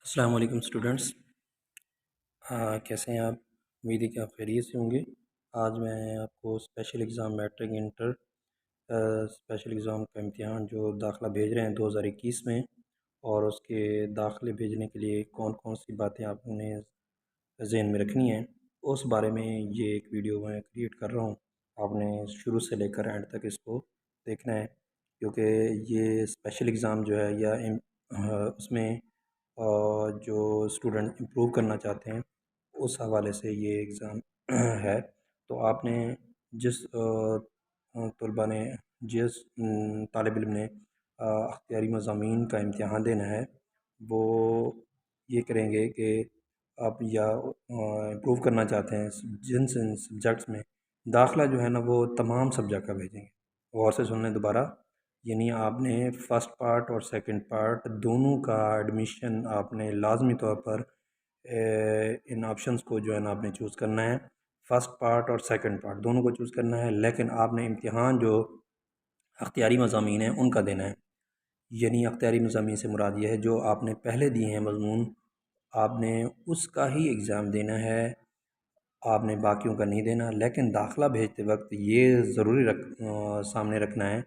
अस्सलाम वालेकुम स्टूडेंट्स। कैसे हैं आप? उम्मीद है कि आप खैरियत से होंगे। आज मैं आपको special exam matric inter special exam का इम्तिहान जो दाखिला भेज रहे हैं 2021 में, और उसके दाखिले भेजने के लिए कौन कौन सी बातें आपने ज़हन में रखनी है, उस बारे में ये एक वीडियो मैं क्रिएट कर रहा हूँ। आपने शुरू से लेकर एंड तक इसको देखना है, क्योंकि ये स्पेशल एग्ज़ाम जो है या उसमें जो स्टूडेंट इम्प्रूव करना चाहते हैं उस हवाले से ये एग्ज़ाम है। तो आपने जिस तलबा ने जिस तालिब इल्म ने अख्तियारी मज़ामीन का इम्तिहान देना है, वो ये करेंगे कि आप या इम्प्रूव करना चाहते हैं जिन जिन सब्जेक्ट्स में दाखिला जो है ना, वो तमाम सब्जेक्ट का भेजेंगे। गौर से सुन लें दोबारा, यानी आपने फ़र्स्ट पार्ट और सेकंड पार्ट दोनों का एडमिशन आपने लाजमी तौर पर इन ऑप्शंस को जो है ना आपने चूज़ करना है। फ़र्स्ट पार्ट और सेकंड पार्ट दोनों को चूज़ करना है, लेकिन आपने इम्तिहान जो अख्तियारी मज़ामीन हैं उनका देना है। यानी अख्तियारी मज़ामीन से मुराद ये है जो आपने पहले दिए हैं मज़मून, आपने उसका ही एग्ज़ाम देना है, आपने बाकियों का नहीं देना। लेकिन दाखिला भेजते वक्त ये ज़रूरी सामने रखना है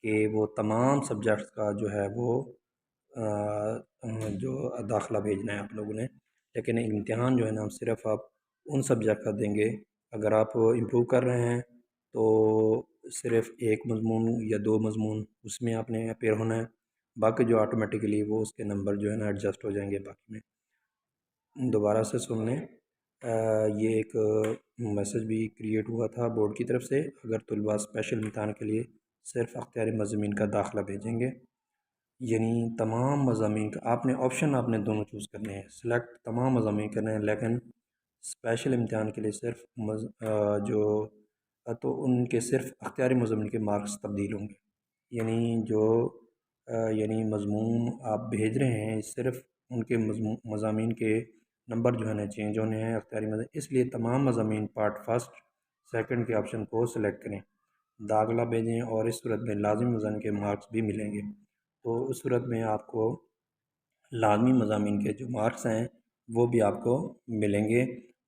कि वो तमाम सब्जेक्ट्स का जो है वो जो दाखिला भेजना है आप लोगों ने। लेकिन इम्तिहान जो है ना, सिर्फ़ आप उन सब्जेक्ट का देंगे। अगर आप इम्प्रूव कर रहे हैं तो सिर्फ़ एक मज़मून या दो मज़मून उसमें आपने अपेयर होना है, बाकी जो ऑटोमेटिकली वो उसके नंबर जो है ना एडजस्ट हो जाएंगे बाकी में। दोबारा से सुन लें, ये एक मैसेज भी क्रिएट हुआ था बोर्ड की तरफ से। अगर तलबा स्पेशल इम्तिहान के लिए सिर्फ़ अख्तियारी मज़ामीन का दाखिला भेजेंगे, यानी तमाम मज़ामीन का आपने ऑप्शन आपने दोनों चूज़ करने हैं, सिलेक्ट तमाम मज़ामीन करने हैं, लेकिन स्पेशल इम्तिहान के लिए सिर्फ जो तो उनके सिर्फ अख्तियारी मज़ामीन के मार्क्स तब्दील होंगे। यानी जो यानी मज़मून आप भेज रहे हैं सिर्फ उनके मज़ामीन के नंबर जो है ना चेंज होने हैं अख्तियारी मज़ामीन, इसलिए तमाम मज़ामीन पार्ट फर्स्ट सेकंड के ऑप्शन को सिलेक्ट करें, दाखिला भेजें, और इस सूरत में लाज़मी वज़न के मार्क्स भी मिलेंगे। तो उस सूरत में आपको लाज़मी मज़ामीन के जो मार्क्स हैं वो भी आपको मिलेंगे।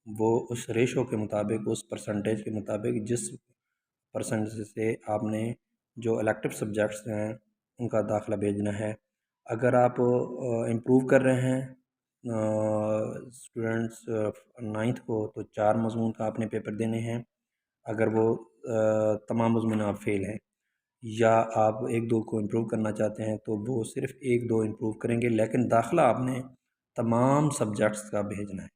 वो उस रेशो के मुताबिक, उस परसेंटेज के मुताबिक जिस परसेंटेज से आपने जो इलेक्टिव सब्जेक्ट्स हैं उनका दाखिला भेजना है। अगर आप इम्प्रूव कर रहे हैं स्टूडेंट्स नाइन्थ को, तो 4 मज़मून का आपने पेपर देने हैं। अगर वो तमाम मज़मून आप फ़ेल हैं, या आप एक दो को इम्प्रूव करना चाहते हैं, तो वो सिर्फ़ एक दो इम्प्रूव करेंगे, लेकिन दाखिला आपने तमाम सब्जेक्ट्स का भेजना है।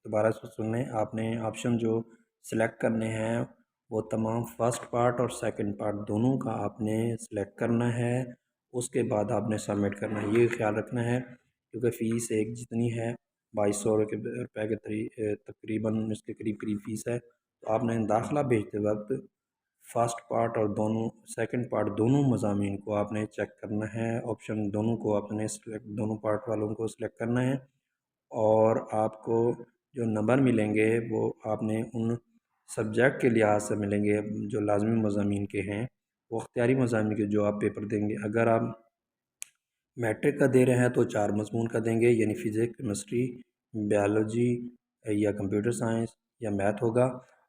दोबारा से सुन लें, आपने ऑप्शन जो सिलेक्ट करने हैं वो तमाम फ़र्स्ट पार्ट और सेकंड पार्ट दोनों का आपने सिलेक्ट करना है। उसके बाद आपने सबमिट करना है। ये ख्याल रखना है क्योंकि फ़ीस एक जितनी है 2200 रुपये के तकरीबन इसके करीब करीब फ़ीस है। तो आपने दाखिला भेजते वक्त फ़र्स्ट पार्ट और दोनों सेकंड पार्ट दोनों मज़ामीन को आपने चेक करना है। ऑप्शन दोनों को आपने सिलेक्ट, दोनों पार्ट वालों को सिलेक्ट करना है, और आपको जो नंबर मिलेंगे वो आपने उन सब्जेक्ट के लिहाज से मिलेंगे जो लाजमी मज़ामीन के हैं। वो अख्तियारी मज़ामीन के जो आप पेपर देंगे, अगर आप मैट्रिक का दे रहे हैं तो 4 मज़मून का देंगे, यानी फ़िज़िक्स, केमिस्ट्री, बायोलॉजी या कंप्यूटर साइंस या मैथ होगा।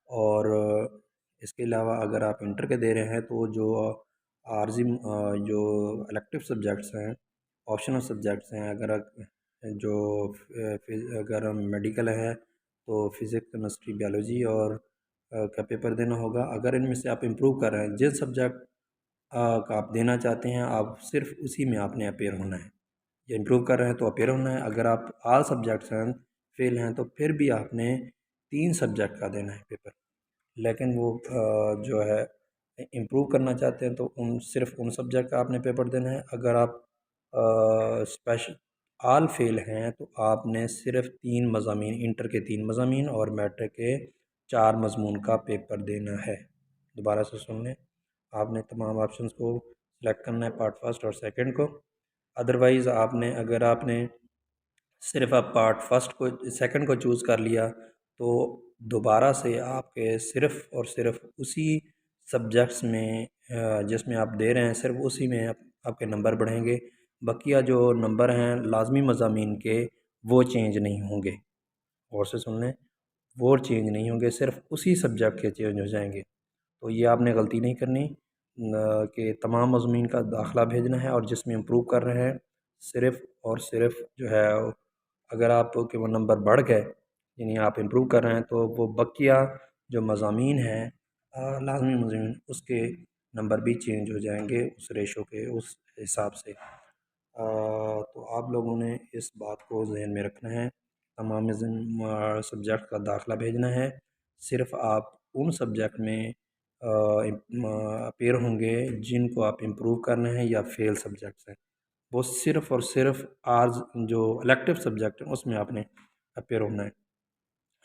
और इसके अलावा अगर आप इंटर के दे रहे हैं तो जो आर्ज़ी जो इलेक्टिव सब्जेक्ट्स हैं, ऑप्शनल सब्जेक्ट्स हैं, जो अगर मेडिकल है तो फ़िज़िक्स, केमिस्ट्री, बायोलॉजी और का पेपर देना होगा। अगर इनमें से आप इम्प्रूव कर रहे हैं, जिस सब्जेक्ट का आप देना चाहते हैं, आप सिर्फ उसी में आपने अपेयर होना है। या इम्प्रूव कर रहे हैं तो अपेयर होना है। अगर आप ऑल सब्जेक्ट्स हैं फेल हैं तो फिर भी आपने 3 सब्जेक्ट का देना है पेपर। लेकिन वो जो है इम्प्रूव करना चाहते हैं तो उन सिर्फ उन सब्जेक्ट का आपने पेपर देना है। अगर आप स्पेशल ऑल फेल हैं तो आपने सिर्फ 3 मज़ामीन, इंटर के 3 मज़ामीन और मैट्रिक के 4 मज़मून का पेपर देना है। दोबारा से सुन लें, आपने तमाम ऑप्शंस को सिलेक्ट करना है पार्ट फर्स्ट और सेकंड को। अदरवाइज़ आपने, अगर आपने सिर्फ आप पार्ट फर्स्ट को सेकंड को चूज़ कर लिया तो दोबारा से आपके सिर्फ और सिर्फ उसी सब्जेक्ट्स में जिसमें आप दे रहे हैं सिर्फ उसी में आपके नंबर बढ़ेंगे। बकिया जो नंबर हैं लाजमी मज़ामीन के वो चेंज नहीं होंगे। गौर से सुन लें, वो चेंज नहीं होंगे, सिर्फ उसी सब्जेक्ट के चेंज हो जाएंगे। तो ये आपने गलती नहीं करनी कि तमाम मज़ामीन का दाखिला भेजना है, और जिसमें इम्प्रूव कर रहे हैं सिर्फ़ और सिर्फ जो है, अगर आपके वो नंबर बढ़ गए, यानी आप इम्प्रूव कर रहे हैं, तो वो बकिया जो मज़ामीन हैं लाजमी मज़ामीन, उसके नंबर भी चेंज हो जाएंगे उस रेशो के उस हिसाब से। तो आप लोगों ने इस बात को जहन में रखना है। तमाम सब्जेक्ट का दाखिला भेजना है, सिर्फ आप उन सब्जेक्ट में अपेयर होंगे जिनको आप इम्प्रूव करना है या फेल सब्जेक्ट्स हैं। वो सिर्फ़ और सिर्फ आज जो इलेक्टिव सब्जेक्ट हैं उसमें आपने अपेयर होना है।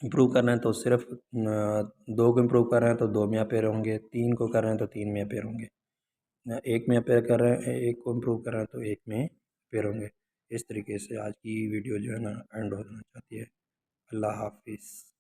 इम्प्रूव करना है तो सिर्फ 2 को इम्प्रूव कर रहे हैं तो 2 में अपेयर होंगे, 3 को कर रहे हैं तो 3 में अपेयर होंगे, 1 में अपेयर कर रहे हैं, 1 को इम्प्रूव कर रहे हैं तो 1 में अपेयर होंगे। इस तरीके से आज की वीडियो जो है ना एंड होना चाहती है। अल्लाह हाफ़िज़।